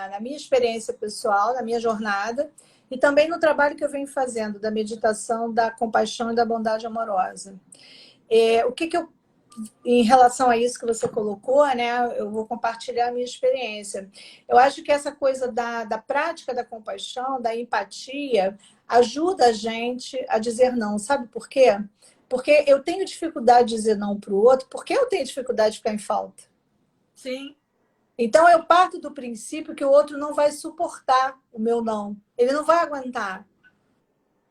na minha experiência pessoal, na minha jornada, e também no trabalho que eu venho fazendo da meditação, da compaixão e da bondade amorosa. O que eu, em relação a isso que você colocou, né, eu vou compartilhar a minha experiência. Eu acho que essa coisa da prática da compaixão, da empatia, ajuda a gente a dizer não. Sabe por quê? Porque eu tenho dificuldade de dizer não para o outro, porque eu tenho dificuldade de ficar em falta. Sim, Então eu parto do princípio que o outro não vai suportar o meu não. Ele não vai aguentar.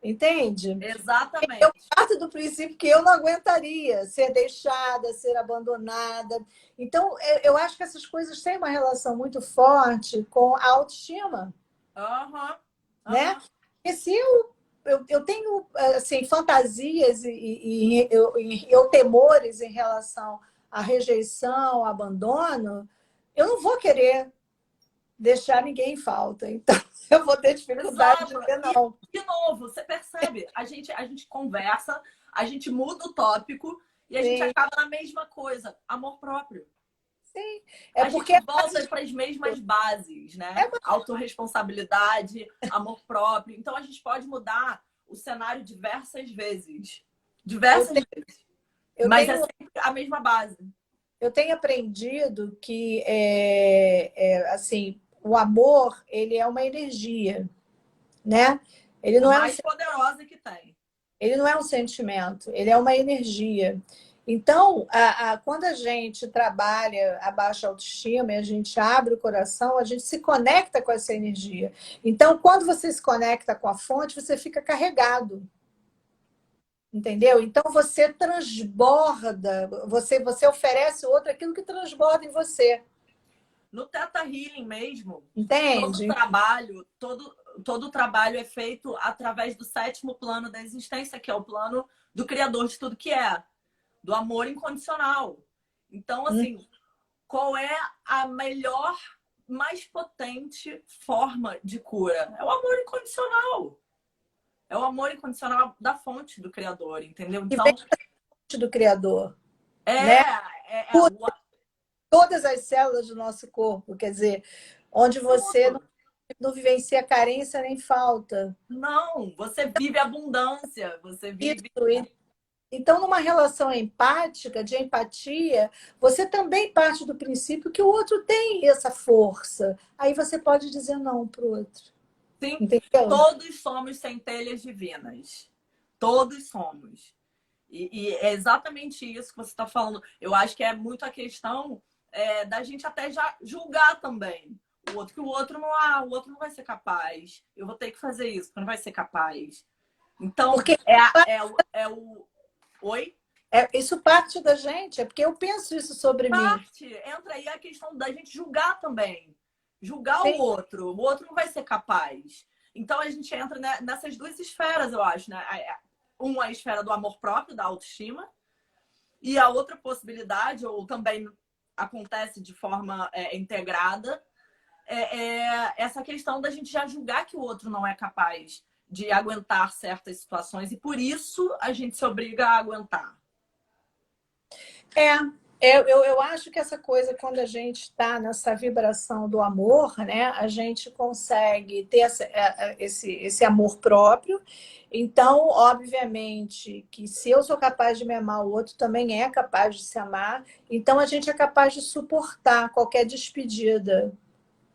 Entende? Eu exatamente. parto do princípio que eu não aguentaria ser deixada, ser abandonada. Então, eu acho que essas coisas têm uma relação muito forte com a autoestima, Aham, né? aham. Porque se eu tenho assim, fantasias e temores em relação à rejeição, ao abandono, eu não vou querer deixar ninguém em falta. Então, eu vou ter dificuldade de Exato. dizer E, não. de novo, você percebe? A gente conversa, a gente muda o tópico e a gente Sim, acaba na mesma coisa. Amor próprio. sim. É A porque gente é volta para as mesmas bases, né? é Autorresponsabilidade, amor próprio. Então a gente pode mudar o cenário diversas vezes. eu Diversas tenho, vezes. eu Mas é tenho sempre a mesma base. Eu tenho aprendido que assim, o amor, ele é uma energia, né? Ele A não é mais poderosa que tem. ele não é um sentimento, ele é uma energia. Então, quando a gente trabalha a baixa autoestima e a gente abre o coração, a gente se conecta com essa energia. Então, quando você se conecta com a fonte, você fica carregado. Entendeu? Então você transborda, você oferece ao outro aquilo que transborda em você. No Theta Healing mesmo, todo Entende? trabalho, todo trabalho é feito através do sétimo plano da existência, que é o plano do Criador de tudo que é, do amor incondicional. Então, assim, qual é a melhor, mais potente forma de cura? É o amor incondicional. É o amor incondicional da fonte do Criador, entendeu? Que vem Então, do Criador, é, né? é Por o todas as células do nosso corpo, quer dizer, onde você tudo. não vivencia carência nem falta. Não, você vive abundância, você vive. Isso. Então, numa relação empática, de empatia, você também parte do princípio que o outro tem essa força. Aí você pode dizer não para o outro. Sim, Entendeu? todos somos centelhas divinas. Todos somos. E é exatamente isso que você está falando. Eu acho que é muito a questão da gente até já julgar também o outro, que o outro não vai ser capaz. Eu vou ter que fazer isso, porque não vai ser capaz. Então, Porque Oi? isso parte da gente, é porque eu penso isso sobre mim. Parte. Entra aí a questão da gente julgar também. Julgar Sim, o outro não vai ser capaz. Então a gente entra nessas duas esferas, eu acho, né? Uma é a esfera do amor próprio, da autoestima, e a outra possibilidade, ou também acontece de forma integrada, essa questão da gente já julgar que o outro não é capaz. de aguentar certas situações e por isso a gente se obriga a aguentar. Eu acho que essa coisa, quando a gente está nessa vibração do amor, né, a gente consegue ter esse amor próprio. Então, obviamente, que se eu sou capaz de me amar, o outro também é capaz de se amar. Então, a gente é capaz de suportar qualquer despedida.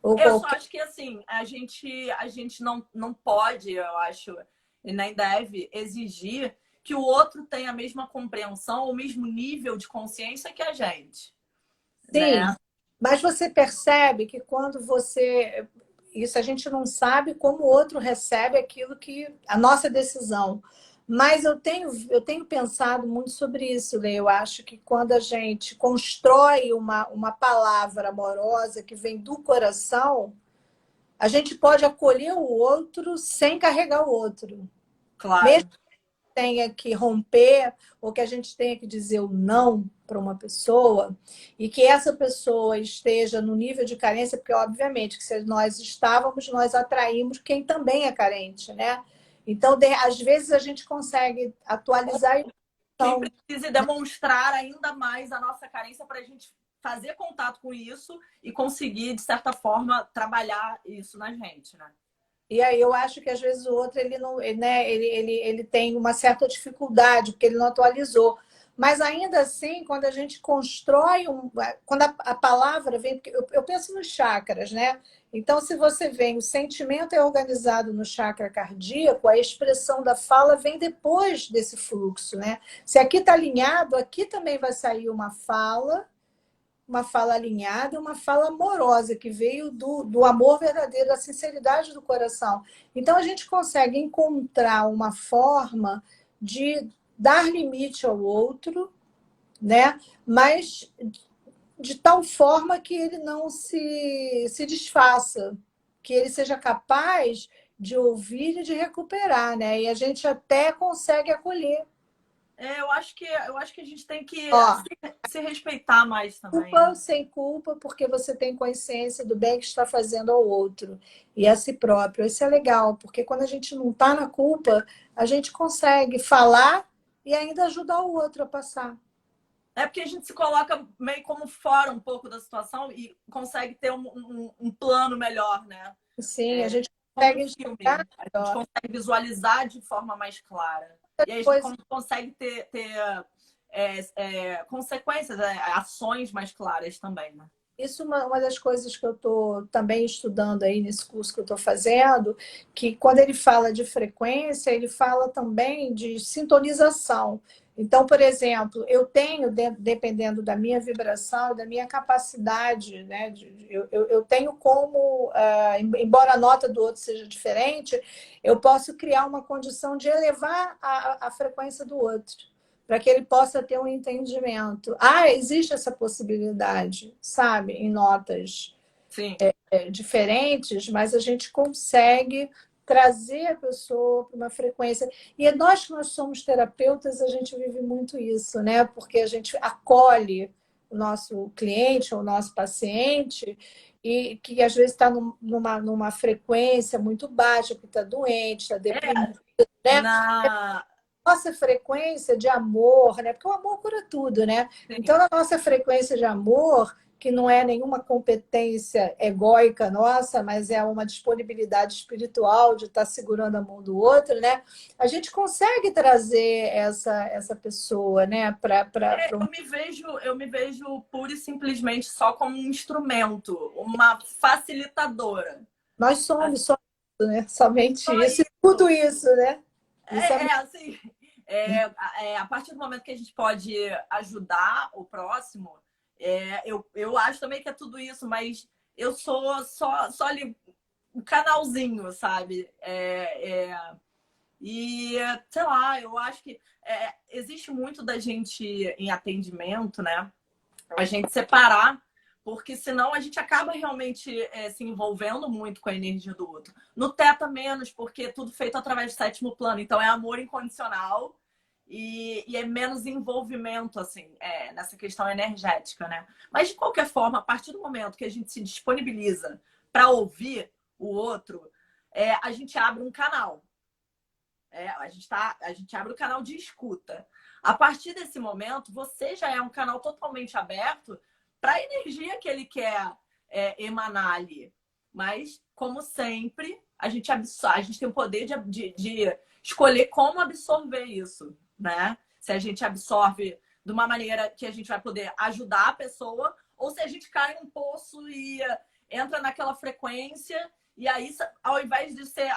Ou Eu só qualquer... acho que assim, a gente não pode, eu acho, e nem deve exigir que o outro tenha a mesma compreensão, o mesmo nível de consciência que a gente, Sim, né? mas você percebe que quando você... Isso a gente não sabe como o outro recebe aquilo que... A nossa decisão. Mas eu tenho pensado muito sobre isso, Lê. Eu acho que quando a gente constrói uma palavra amorosa que vem do coração, a gente pode acolher o outro sem carregar o outro. Claro. Tenha que romper ou que a gente tenha que dizer o não para uma pessoa e que essa pessoa esteja no nível de carência, porque obviamente que se nós estávamos, nós atraímos quem também é carente, né? Então, às vezes a gente consegue atualizar Quem então, precisa demonstrar ainda mais a nossa carência para a gente fazer contato com isso e conseguir, de certa forma, trabalhar isso na gente, né? e aí eu acho que às vezes o outro ele não, né, ele tem uma certa dificuldade, porque ele não atualizou. Mas ainda assim, quando a gente constrói quando a palavra vem, porque eu penso nos chakras, né? Então, se você vem, o sentimento é organizado no chakra cardíaco, a expressão da fala vem depois desse fluxo, né? Se aqui está alinhado, aqui também vai sair uma fala alinhada, uma fala amorosa, que veio do amor verdadeiro, da sinceridade do coração. Então, a gente consegue encontrar uma forma de dar limite ao outro, né? Mas de tal forma que ele não se desfaça, que ele seja capaz de ouvir e de recuperar, né? E a gente até consegue acolher. Eu acho que a gente tem que Ó, se respeitar mais também, culpa né? ou sem culpa, porque você tem consciência do bem que está fazendo ao outro e a si próprio. Isso é legal, porque quando a gente não está na culpa, a gente consegue falar e ainda ajudar o outro a passar. É porque a gente se coloca meio como fora um pouco da situação e consegue ter um plano melhor, né? Sim, a gente Como um consegue filme. enxergar A gente melhor. consegue visualizar de forma mais clara. E aí a gente Depois, consegue ter consequências, ações mais claras também, né? isso é uma das coisas que eu estou também estudando aí nesse curso que eu estou fazendo, que quando ele fala de frequência, ele fala também de sintonização. Então, por exemplo, eu tenho, dependendo da minha vibração, da minha capacidade, né, eu tenho como, embora a nota do outro seja diferente, eu posso criar uma condição de elevar a frequência do outro para que ele possa ter um entendimento. Ah, existe essa possibilidade, sabe, em notas Sim. diferentes, mas a gente consegue trazer a pessoa para uma frequência. E é nós que nós somos terapeutas, a gente vive muito isso, né? Porque a gente acolhe o nosso cliente, o nosso paciente, e que às vezes está numa frequência muito baixa, porque está doente, está deprimido, né? Na... Nossa frequência de amor, né? Porque o amor cura tudo, né? Sim. Então, na nossa frequência de amor, que não é nenhuma competência egóica nossa, mas é uma disponibilidade espiritual de estar segurando a mão do outro, né? A gente consegue trazer essa pessoa, né? Eu me vejo pura e simplesmente só como um instrumento, uma facilitadora. Nós Assim, somos só isso, né? Somente só isso e tudo isso. isso, né? Isso é Assim, a partir do momento que a gente pode ajudar o próximo, eu acho também que é tudo isso, mas eu sou só ali um canalzinho, sabe? E, sei lá, eu acho que existe muito da gente em atendimento, né? A gente separar, porque senão a gente acaba realmente se envolvendo muito com a energia do outro. No Teta menos, porque é tudo feito através do sétimo plano, então é amor incondicional e é menos envolvimento, assim, nessa questão energética, né? Mas de qualquer forma, a partir do momento que a gente se disponibiliza para ouvir o outro, a gente abre um canal. A gente abre o canal de escuta. A partir desse momento, você já é um canal totalmente aberto para a energia que ele quer emanar ali. Mas, como sempre, a gente tem o poder de escolher como absorver isso, né? Se a gente absorve de uma maneira que a gente vai poder ajudar a pessoa, ou se a gente cai num poço e entra naquela frequência, e aí, ao invés de ser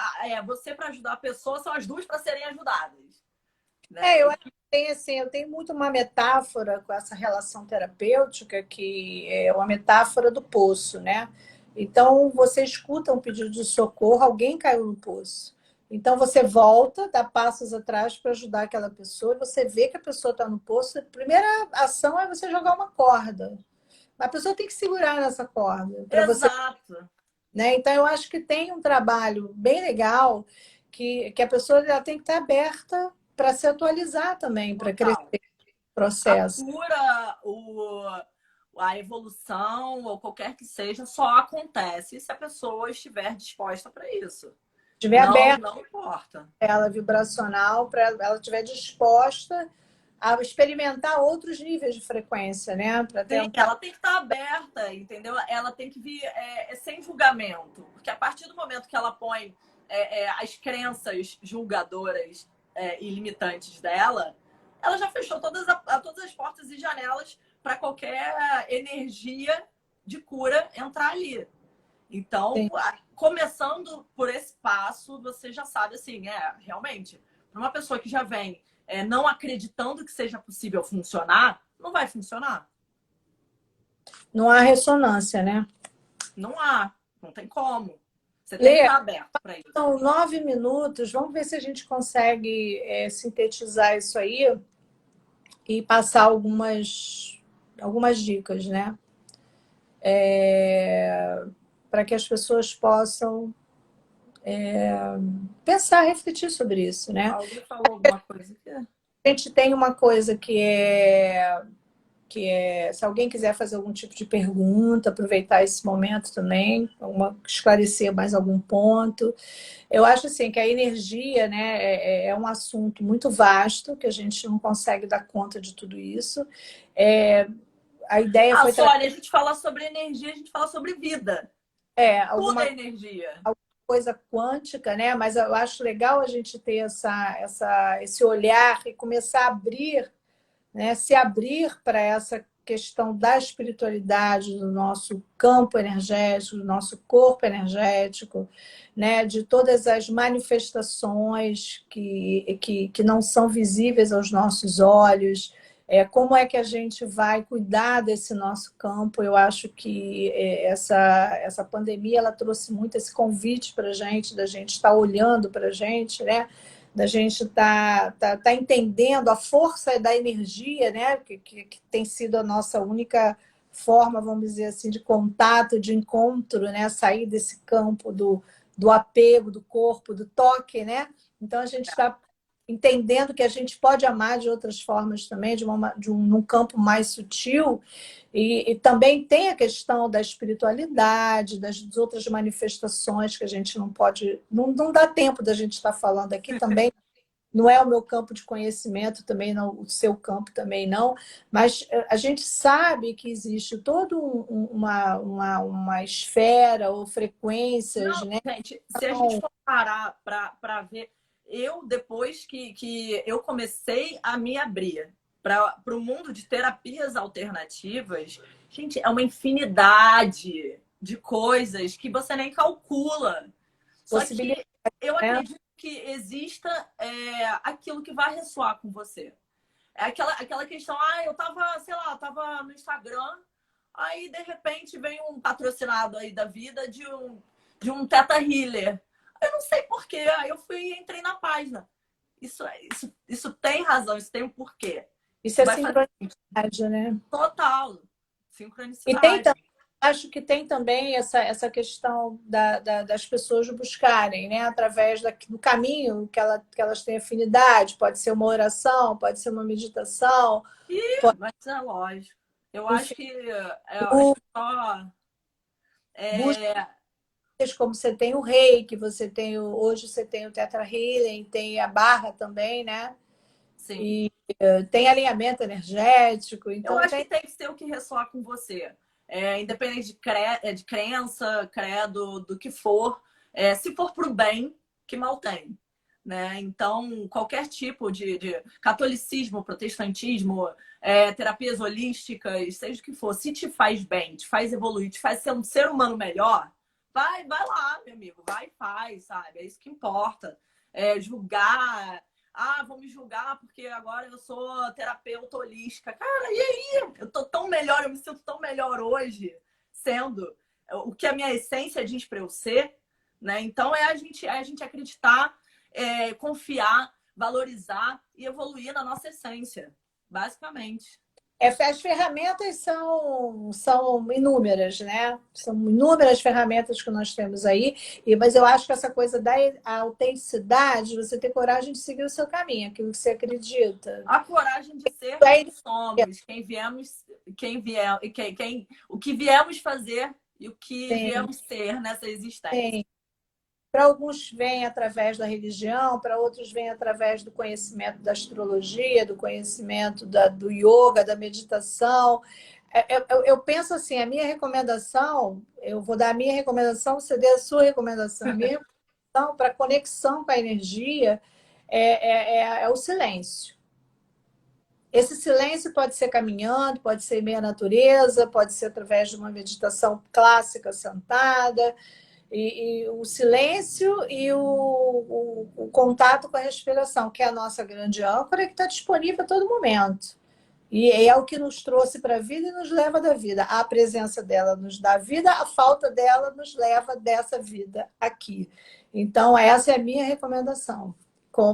você para ajudar a pessoa, são as duas para serem ajudadas. Né? Eu acho que tem, assim, eu tenho muito uma metáfora com essa relação terapêutica, que é uma metáfora do poço, né? Então, você escuta um pedido de socorro, alguém caiu no poço. Então, você volta, dá passos atrás para ajudar aquela pessoa, e você vê que a pessoa está no poço. A primeira ação é você jogar uma corda. A pessoa tem que segurar nessa corda para você, Exato. né? Então, eu acho que tem um trabalho bem legal que a pessoa ela tem que estar aberta para se atualizar também, para crescer Total. no A processo. cura, a evolução, ou qualquer que seja, só acontece se a pessoa estiver disposta para isso. Se estiver aberta Não importa. ela vibracional, para ela estiver disposta a experimentar outros níveis de frequência, né? Para Sim, tentar. ela tem que estar aberta, entendeu? Ela tem que vir sem julgamento. Porque a partir do momento que ela põe as crenças julgadoras e limitantes dela, ela já fechou todas as portas e janelas para qualquer energia de cura entrar ali. Então, Sim. começando por esse passo, você já sabe, assim, realmente, para uma pessoa que já vem não acreditando que seja possível funcionar, não vai funcionar. Não há ressonância, né? Não há, não tem como. Você tem que Lê, estar aberto para isso. são 9 minutos. Vamos ver se a gente consegue sintetizar isso aí e passar algumas dicas, né? Para que as pessoas possam pensar, refletir sobre isso, né? Alguém falou alguma coisa aqui? A gente tem uma coisa que é, se alguém quiser fazer algum tipo de pergunta, aproveitar esse momento também, esclarecer mais algum ponto. Eu acho assim que a energia, né, é um assunto muito vasto, que a gente não consegue dar conta de tudo isso. A ideia foi Só, olha, a gente fala sobre energia, a gente fala sobre vida. Tudo é alguma energia. coisa quântica, né? Mas eu acho legal a gente ter esse olhar e começar a abrir, né? Se abrir para essa questão da espiritualidade, do nosso campo energético, do nosso corpo energético, né? De todas as manifestações que não são visíveis aos nossos olhos. Como é que a gente vai cuidar desse nosso campo? Eu acho que essa pandemia ela trouxe muito esse convite para a gente, da gente estar olhando para a gente, né? Da gente tá entendendo a força da energia, né? Que tem sido a nossa única forma, vamos dizer assim, de contato, de encontro, né? Sair desse campo do apego, do corpo, do toque, né? Então a gente está entendendo que a gente pode amar de outras formas também, num campo mais sutil, e também tem a questão da espiritualidade, das outras manifestações que a gente não pode, não dá tempo da gente estar falando aqui também. Não é o meu campo de conhecimento, também não, o seu campo também não, mas a gente sabe que existe toda uma esfera ou frequências, Não, né? gente, se a gente for parar para ver, depois que eu comecei a me abrir para o mundo de terapias alternativas, gente, é uma infinidade de coisas que você nem calcula. Só que Possibilidade, eu né? acredito que exista aquilo que vai ressoar com você. É aquela questão, eu tava, sei lá, tava no Instagram, aí de repente vem um patrocinado aí da vida de um Theta Healer. Eu não sei porquê, aí eu fui e entrei na página. Isso tem razão, isso tem um porquê. Isso Isso é vai fazer sincronicidade, né? total E tem, sincronicidade. acho que tem também essa questão das pessoas buscarem, né? Através do caminho que elas têm afinidade. Pode ser uma oração, pode ser uma meditação, Mas é lógico. Eu acho enfim, que só busca é, como você tem o Reiki, você tem hoje você tem o Theta Healing, tem a barra também, né? Sim. E tem alinhamento energético, Eu então acho tem... que tem que ser o que ressoar com você. Independente de crença, credo, do que for. Se for pro bem, que mal tem. Né? Então, qualquer tipo de catolicismo, protestantismo, terapias holísticas, seja o que for, se te faz bem, te faz evoluir, te faz ser um ser humano melhor, vai lá, meu amigo, vai e faz, sabe? É isso que importa. Julgar, vou me julgar porque agora eu sou terapeuta holística. Cara, e aí? Eu tô tão melhor, eu me sinto tão melhor hoje, sendo o que a minha essência diz para eu ser, né? Então, a gente acreditar, confiar, valorizar e evoluir na nossa essência, basicamente. As ferramentas são inúmeras, né? São inúmeras ferramentas que nós temos aí, mas eu acho que essa coisa da autenticidade, você ter coragem de seguir o seu caminho, aquilo que você acredita. A coragem de ser quem somos, quem viemos, o que viemos fazer e o que viemos ser nessa existência. Sim. Para alguns vem através da religião, para outros vem através do conhecimento da astrologia, do conhecimento do yoga, da meditação. Eu penso assim, a minha recomendação, eu vou dar a minha recomendação, você dê a sua recomendação. A minha recomendação para conexão com a energia é o silêncio. Esse silêncio pode ser caminhando, pode ser em meia natureza, pode ser através de uma meditação clássica sentada. E o silêncio e o contato com a respiração, que é a nossa grande âncora, que está disponível a todo momento. E é o que nos trouxe para a vida e nos leva da vida. A presença dela nos dá vida, a falta dela nos leva dessa vida aqui. Então, essa é a minha recomendação,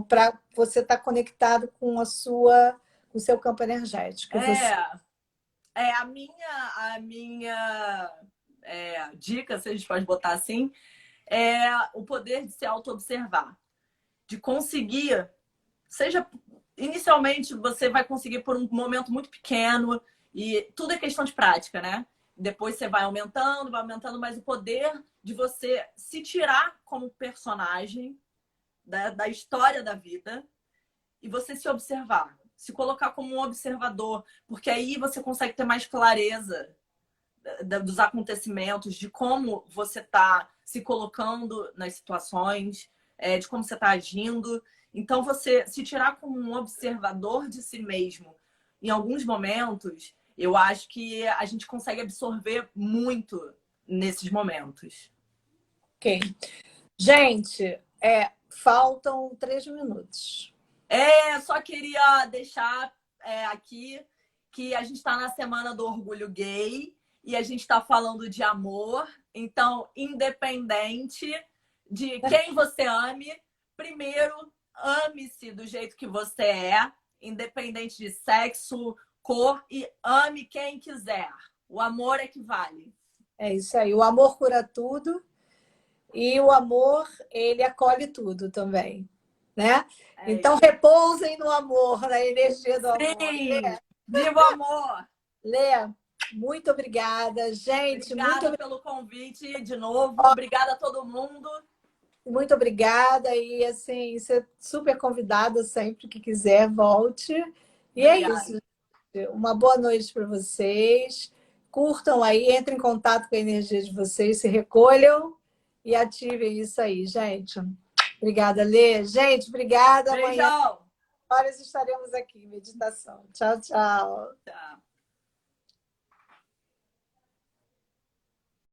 para você estar conectado com com o seu campo energético. A minha dica, se a gente pode botar assim, é o poder de se auto-observar, de conseguir, seja inicialmente você vai conseguir por um momento muito pequeno e tudo é questão de prática, né? Depois você vai aumentando, mas o poder de você se tirar como personagem da história da vida e você se observar, se colocar como um observador, porque aí você consegue ter mais clareza dos acontecimentos, de como você está se colocando nas situações, de como você está agindo. Então, você se tirar como um observador de si mesmo, em alguns momentos, eu acho que a gente consegue absorver muito nesses momentos. Ok. Gente, faltam 3 minutos. Só queria deixar aqui que a gente está na Semana do Orgulho Gay e a gente está falando de amor. Então, independente de quem você ame, primeiro, ame-se do jeito que você é, independente de sexo, cor, e ame quem quiser. O amor é que vale. É isso aí. O amor cura tudo e o amor, ele acolhe tudo também, né? Então, repousem no amor, na energia do amor. Sim! Viva o amor! Lê, muito obrigada, gente. Obrigada pelo convite de novo. Obrigada a todo mundo. Muito obrigada. E, assim, você é super convidada sempre que quiser, volte. E Obrigada. É isso. Uma boa noite para vocês. Curtam aí, entrem em contato com a energia de vocês, se recolham e ativem isso aí, gente. Obrigada, Lê. Gente, obrigada. Beijão. Amanhã, horas estaremos aqui. Meditação. Tchau, tchau. Tchau.